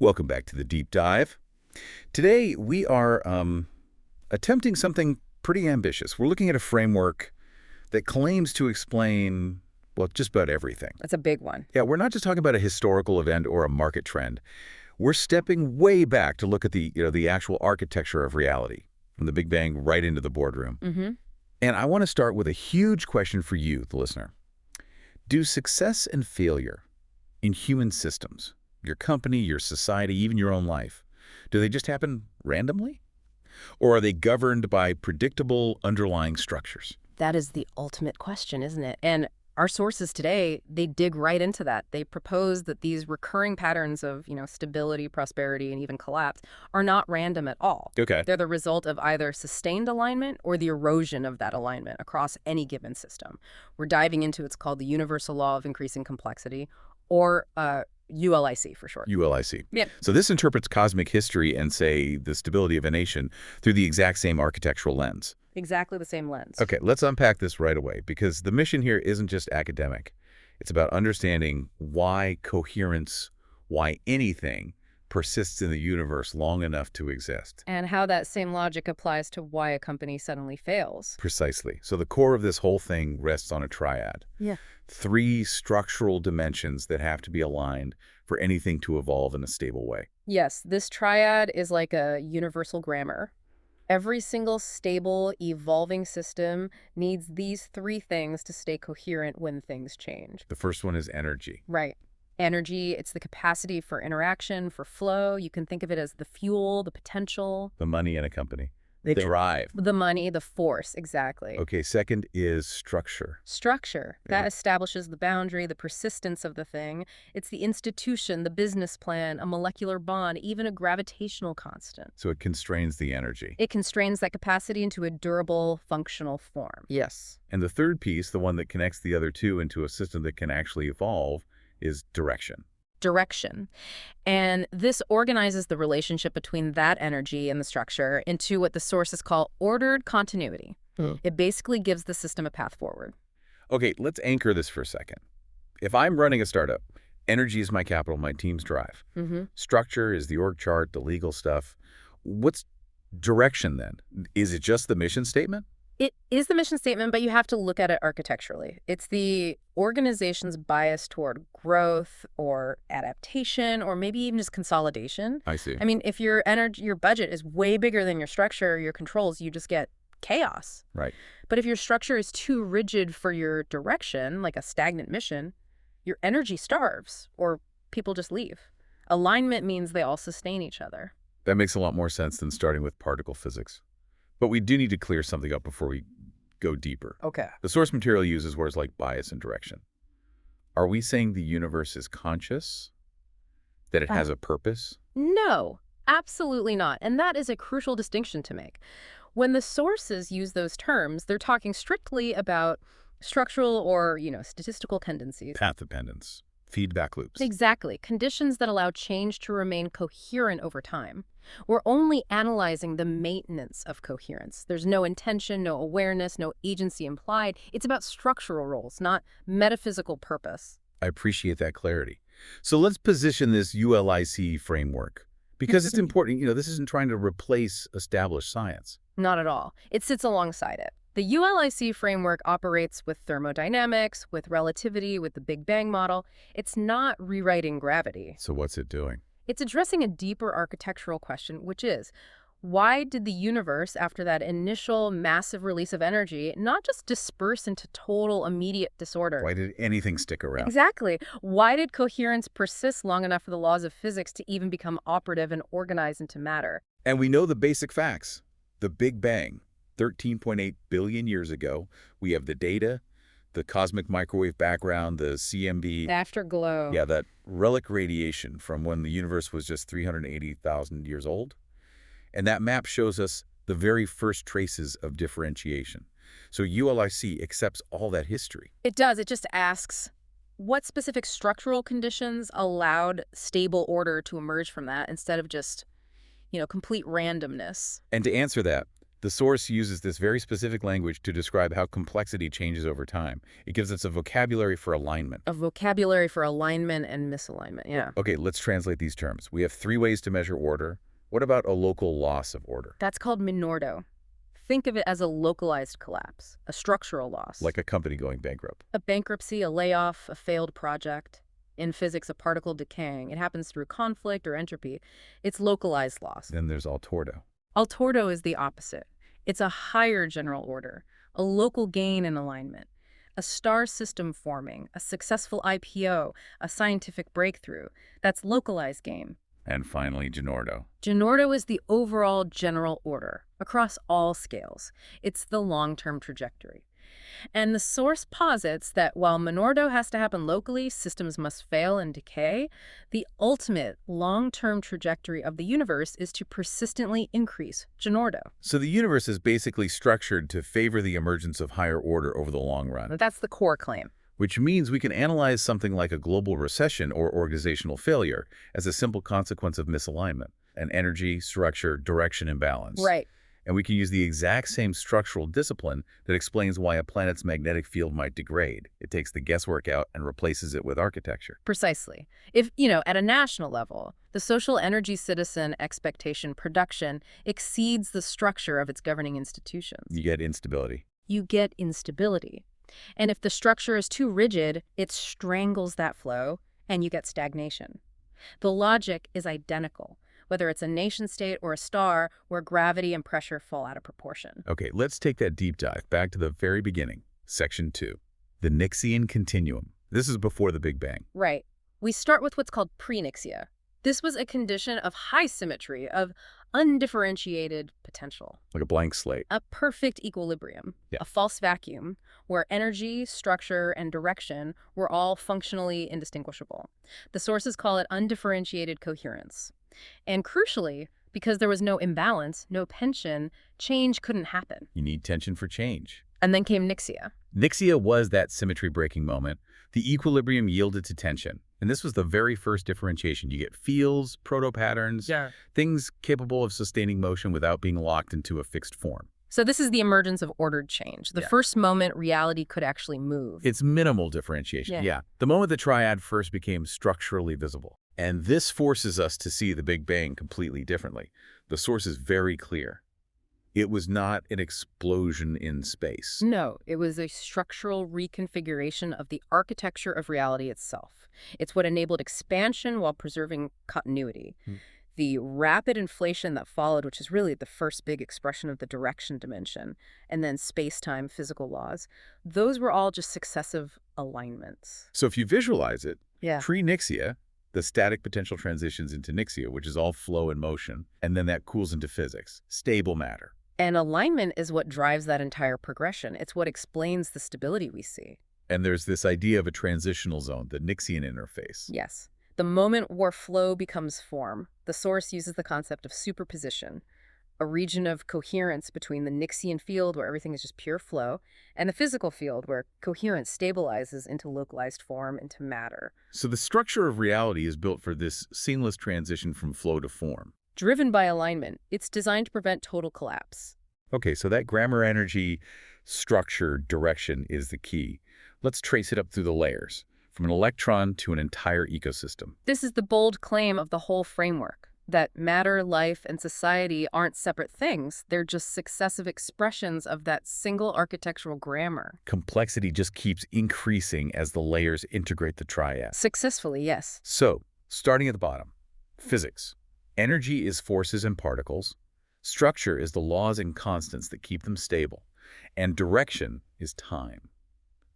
Welcome back to the Deep Dive. Today, we are attempting something pretty ambitious. We're looking at a framework that claims to explain, well, just about everything. That's a big one. Yeah, we're not just talking about a historical event or a market trend. We're stepping way back to look at the actual architecture of reality, from the Big Bang right into the boardroom. And I want to start with a huge question for you, the listener. Do success and failure in human systems, your company, your society, even your own life, do they just happen randomly? Or are they governed by predictable underlying structures? That is the ultimate question, isn't it? And our sources today, they dig right into that. They propose that these recurring patterns of, stability, prosperity, and even collapse are not random at all. Okay. They're the result of either sustained alignment or the erosion of that alignment across any given system. We're diving into what's called the universal law of increasing complexity, or ULIC for short. ULIC. Yep. So this interprets cosmic history and, say, the stability of a nation through the exact same architectural lens. Exactly the same lens. Okay, let's unpack this right away, because the mission here isn't just academic. It's about understanding why coherence, why anything persists in the universe long enough to exist. And how that same logic applies to why a company suddenly fails. Precisely. So the core of this whole thing rests on a triad. Yeah. 3 structural dimensions that have to be aligned for anything to evolve in a stable way. Yes, this triad is like a universal grammar. Every single stable, evolving system needs these 3 things to stay coherent when things change. The first one is energy. Right. Energy, it's the capacity for interaction, for flow. You can think of it as the fuel, the potential. The money in a company. They drive. The money, the force, exactly. Okay, second is structure. Structure. That establishes the boundary, the persistence of the thing. It's the institution, the business plan, a molecular bond, even a gravitational constant. So it constrains the energy. It constrains that capacity into a durable, functional form. Yes. And the third piece, the one that connects the other 2 into a system that can actually evolve, is direction. Direction. And this organizes the relationship between that energy and the structure into what the sources call ordered continuity. It basically gives the system a path forward. Okay, let's anchor this for a second. If I'm running a startup, energy is my capital, my team's drive. Structure is the org chart, the legal stuff. What's direction then? Is it just the mission statement? It is the mission statement, but you have to look at it architecturally. It's the organization's bias toward growth or adaptation or maybe even just consolidation. I see. I mean, if your budget is way bigger than your structure, your controls, you just get chaos. Right. But if your structure is too rigid for your direction, like a stagnant mission, your energy starves or people just leave. Alignment means they all sustain each other. That makes a lot more sense than starting with particle physics. But we do need to clear something up before we go deeper. Okay. The source material uses words like bias and direction. Are we saying the universe is conscious? That it has a purpose? No, absolutely not. And that is a crucial distinction to make. When the sources use those terms, they're talking strictly about structural or, statistical tendencies. Path dependence. Feedback loops. Exactly. Conditions that allow change to remain coherent over time. We're only analyzing the maintenance of coherence. There's no intention, no awareness, no agency implied. It's about structural roles, not metaphysical purpose. I appreciate that clarity. So let's position this ULIC framework, because it's important. This isn't trying to replace established science. Not at all. It sits alongside it. The ULIC framework operates with thermodynamics, with relativity, with the Big Bang model. It's not rewriting gravity. So what's it doing? It's addressing a deeper architectural question, which is, why did the universe, after that initial massive release of energy, not just disperse into total immediate disorder? Why did anything stick around? Exactly. Why did coherence persist long enough for the laws of physics to even become operative and organize into matter? And we know the basic facts. The Big Bang, 13.8 billion years ago. We have the data, the cosmic microwave background, the CMB. Afterglow. Yeah, that relic radiation from when the universe was just 380,000 years old. And that map shows us the very first traces of differentiation. So ULIC accepts all that history. It does. It just asks, what specific structural conditions allowed stable order to emerge from that instead of just, complete randomness? And to answer that, The source uses this very specific language to describe how complexity changes over time. It gives us a vocabulary for alignment. A vocabulary for alignment and misalignment, yeah. Okay, let's translate these terms. We have 3 ways to measure order. What about a local loss of order? That's called minordo. Think of it as a localized collapse, a structural loss. Like a company going bankrupt. A bankruptcy, a layoff, a failed project. In physics, a particle decaying. It happens through conflict or entropy. It's localized loss. Then there's altordo. Altordo is the opposite. It's a higher general order, a local gain in alignment, a star system forming, a successful IPO, a scientific breakthrough. That's localized gain. And finally, ginordo. Ginordo is the overall general order across all scales. It's the long-term trajectory. And the source posits that while minordo has to happen locally, systems must fail and decay, the ultimate long-term trajectory of the universe is to persistently increase ginordo. So the universe is basically structured to favor the emergence of higher order over the long run. That's the core claim. Which means we can analyze something like a global recession or organizational failure as a simple consequence of misalignment, an energy, structure, direction imbalance. Right. And we can use the exact same structural discipline that explains why a planet's magnetic field might degrade. It takes the guesswork out and replaces it with architecture. Precisely. If, at a national level, the social energy citizen expectation production exceeds the structure of its governing institutions. You get instability. You get instability. And if the structure is too rigid, it strangles that flow, and you get stagnation. The logic is identical, whether it's a nation-state or a star where gravity and pressure fall out of proportion. Okay, let's take that deep dive back to the very beginning, Section 2, the Nixian continuum. This is before the Big Bang. Right. We start with what's called pre-Nixia. This was a condition of high symmetry, of undifferentiated potential. Like a blank slate. A perfect equilibrium, Yeah. a false vacuum, where energy, structure, and direction were all functionally indistinguishable. The sources call it undifferentiated coherence. And crucially, because there was no imbalance, no tension, change couldn't happen. You need tension for change. And then came Nixia. Nixia was that symmetry-breaking moment. The equilibrium yielded to tension. And this was the very first differentiation. You get fields, proto-patterns, things capable of sustaining motion without being locked into a fixed form. So this is the emergence of ordered change, the first moment reality could actually move. It's minimal differentiation, The moment the triad first became structurally visible. And this forces us to see the Big Bang completely differently. The source is very clear. It was not an explosion in space. No, it was a structural reconfiguration of the architecture of reality itself. It's what enabled expansion while preserving continuity. The rapid inflation that followed, which is really the first big expression of the direction dimension, and then space-time physical laws, those were all just successive alignments. So if you visualize it, Yeah. pre-Nixia, the static potential transitions into Nixia, which is all flow and motion, and then that cools into physics, stable matter. And alignment is what drives that entire progression. It's what explains the stability we see. And there's this idea of a transitional zone, the Nixian interface. Yes. The moment where flow becomes form, the source uses the concept of superposition, a region of coherence between the Nixian field where everything is just pure flow, and the physical field where coherence stabilizes into localized form, into matter. So the structure of reality is built for this seamless transition from flow to form. Driven by alignment, it's designed to prevent total collapse. Okay, so that grammar energy structure direction is the key. Let's trace it up through the layers, from an electron to an entire ecosystem. This is the bold claim of the whole framework, that matter, life, and society aren't separate things. They're just successive expressions of that single architectural grammar. Complexity just keeps increasing as the layers integrate the triad. Successfully, yes. So, starting at the bottom, physics. Energy is forces and particles. Structure is the laws and constants that keep them stable. And direction is time,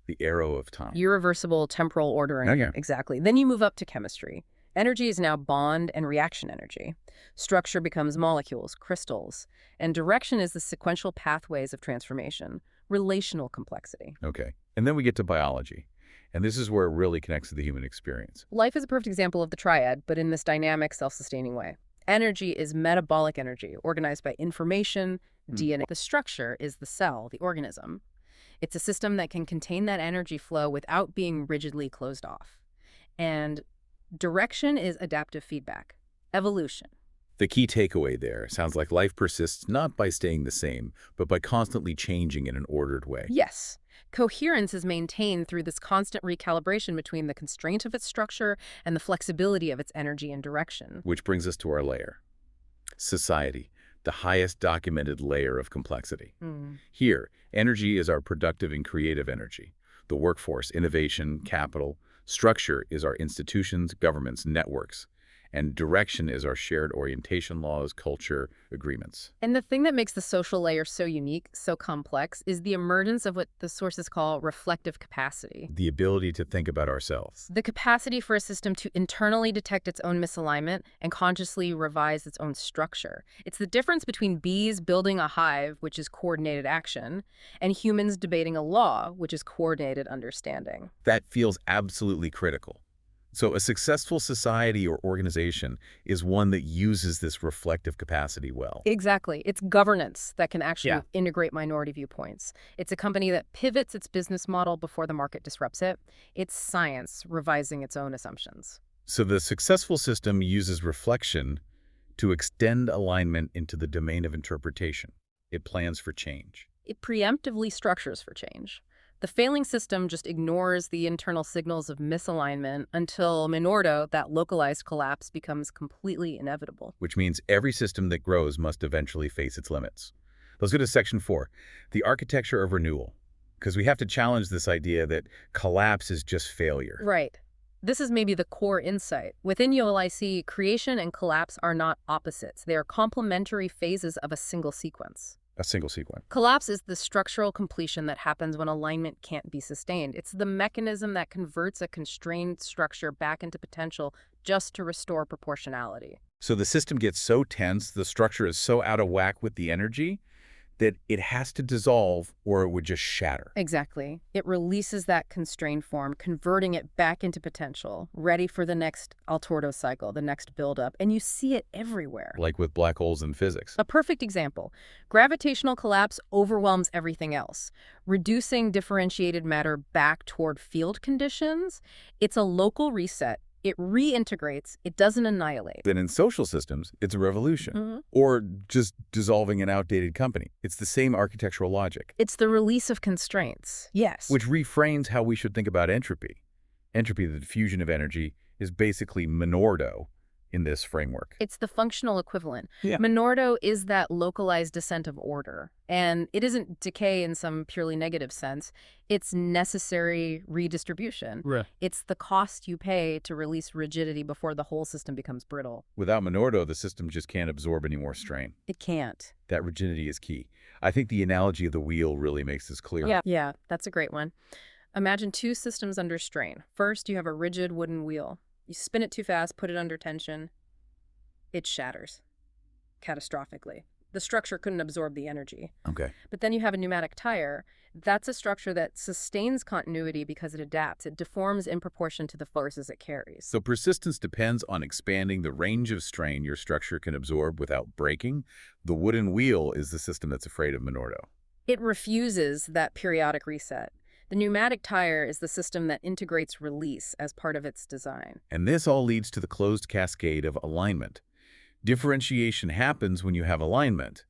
the arrow of time. Irreversible temporal ordering. Okay. Exactly. Then you move up to chemistry. Energy is now bond and reaction energy. Structure becomes molecules, crystals. And direction is the sequential pathways of transformation, relational complexity. Okay. And then we get to biology. And this is where it really connects to the human experience. Life is a perfect example of the triad, but in this dynamic, self-sustaining way. Energy is metabolic energy, organized by information, DNA. The structure is the cell, the organism. It's a system that can contain that energy flow without being rigidly closed off. And direction is adaptive feedback, evolution. The key takeaway there sounds like life persists not by staying the same, but by constantly changing in an ordered way. Yes. Coherence is maintained through this constant recalibration between the constraint of its structure and the flexibility of its energy and direction. Which brings us to our layer. Society, the highest documented layer of complexity. Hmm. Here, energy is our productive and creative energy. The workforce, innovation, capital. Structure is our institutions, governments, networks. And direction is our shared orientation laws, culture, agreements. And the thing that makes the social layer so unique, so complex, is the emergence of what the sources call reflective capacity. The ability to think about ourselves. The capacity for a system to internally detect its own misalignment and consciously revise its own structure. It's the difference between bees building a hive, which is coordinated action, and humans debating a law, which is coordinated understanding. That feels absolutely critical. So a successful society or organization is one that uses this reflective capacity well. Exactly. It's governance that can actually Yeah. integrate minority viewpoints. It's a company that pivots its business model before the market disrupts it. It's science revising its own assumptions. So the successful system uses reflection to extend alignment into the domain of interpretation. It plans for change. It preemptively structures for change. The failing system just ignores the internal signals of misalignment until Minordo, that localized collapse, becomes completely inevitable. Which means every system that grows must eventually face its limits. Let's go to section 4, the architecture of renewal, because we have to challenge this idea that collapse is just failure. Right. This is maybe the core insight. Within ULIC, creation and collapse are not opposites. They are complementary phases of a single sequence. A single sequence. Collapse is the structural completion that happens when alignment can't be sustained. It's the mechanism that converts a constrained structure back into potential just to restore proportionality. So the system gets so tense, the structure is so out of whack with the energy, that it has to dissolve or it would just shatter. Exactly. It releases that constrained form, converting it back into potential, ready for the next Altordo cycle, the next buildup. And you see it everywhere. Like with black holes in physics. A perfect example. Gravitational collapse overwhelms everything else, reducing differentiated matter back toward field conditions. It's a local reset. It reintegrates. It doesn't annihilate. Then in social systems, it's a revolution. Or just dissolving an outdated company. It's the same architectural logic. It's the release of constraints. Yes. Which reframes how we should think about entropy. Entropy, the diffusion of energy, is basically Minordo in this framework. It's the functional equivalent. Yeah. Minordo is that localized descent of order. And it isn't decay in some purely negative sense. It's necessary redistribution. Right. It's the cost you pay to release rigidity before the whole system becomes brittle. Without Minordo, the system just can't absorb any more strain. It can't. That rigidity is key. I think the analogy of the wheel really makes this clear. Yeah, that's a great one. Imagine two systems under strain. First, you have a rigid wooden wheel. You spin it too fast, put it under tension. It shatters catastrophically. The structure couldn't absorb the energy. Okay. But then you have a pneumatic tire. That's a structure that sustains continuity because it adapts. It deforms in proportion to the forces it carries. So persistence depends on expanding the range of strain your structure can absorb without breaking. The wooden wheel is the system that's afraid of Minordo. It refuses that periodic reset. The pneumatic tire is the system that integrates release as part of its design. And this all leads to the closed cascade of alignment. Differentiation happens when you have alignment,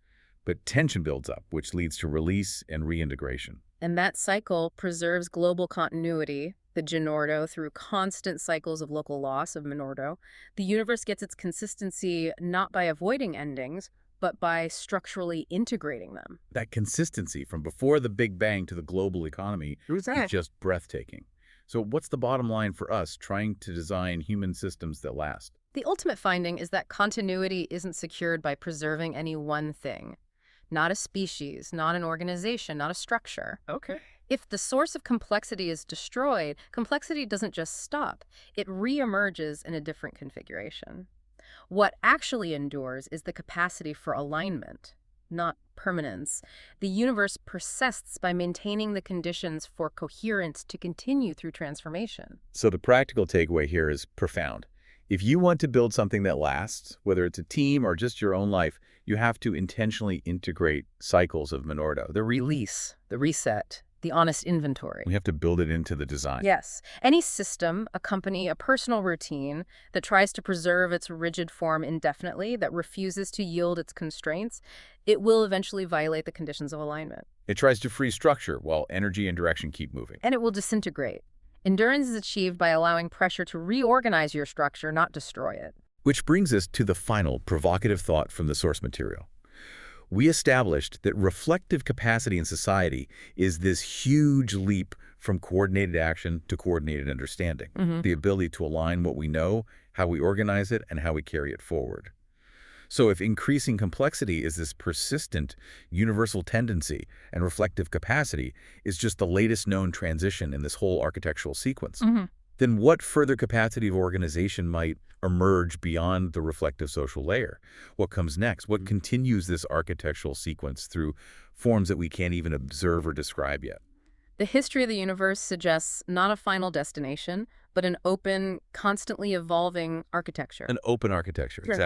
but tension builds up, which leads to release and reintegration. And that cycle preserves global continuity, the Ginordo, through constant cycles of local loss of Minordo. The universe gets its consistency not by avoiding endings, but by structurally integrating them. That consistency from before the Big Bang to the global economy is just breathtaking. So what's the bottom line for us trying to design human systems that last? The ultimate finding is that continuity isn't secured by preserving any one thing. Not a species, not an organization, not a structure. Okay. If the source of complexity is destroyed, complexity doesn't just stop. It reemerges in a different configuration. What actually endures is the capacity for alignment, not permanence. The universe persists by maintaining the conditions for coherence to continue through transformation. So the practical takeaway here is profound. If you want to build something that lasts, whether it's a team or just your own life, you have to intentionally integrate cycles of Minordo. The release, the reset, the honest inventory. We have to build it into the design. Yes. Any system, a company, a personal routine that tries to preserve its rigid form indefinitely, that refuses to yield its constraints, it will eventually violate the conditions of alignment. It tries to free structure while energy and direction keep moving. And it will disintegrate. Endurance is achieved by allowing pressure to reorganize your structure, not destroy it. Which brings us to the final provocative thought from the source material. We established that reflective capacity in society is this huge leap from coordinated action to coordinated understanding, the ability to align what we know, how we organize it, and how we carry it forward. So if increasing complexity is this persistent, universal tendency, and reflective capacity is just the latest known transition in this whole architectural sequence, then what further capacity of organization might emerge beyond the reflective social layer? What comes next? What continues this architectural sequence through forms that we can't even observe or describe yet? The history of the universe suggests not a final destination, but an open, constantly evolving architecture. An open architecture, Sure. exactly.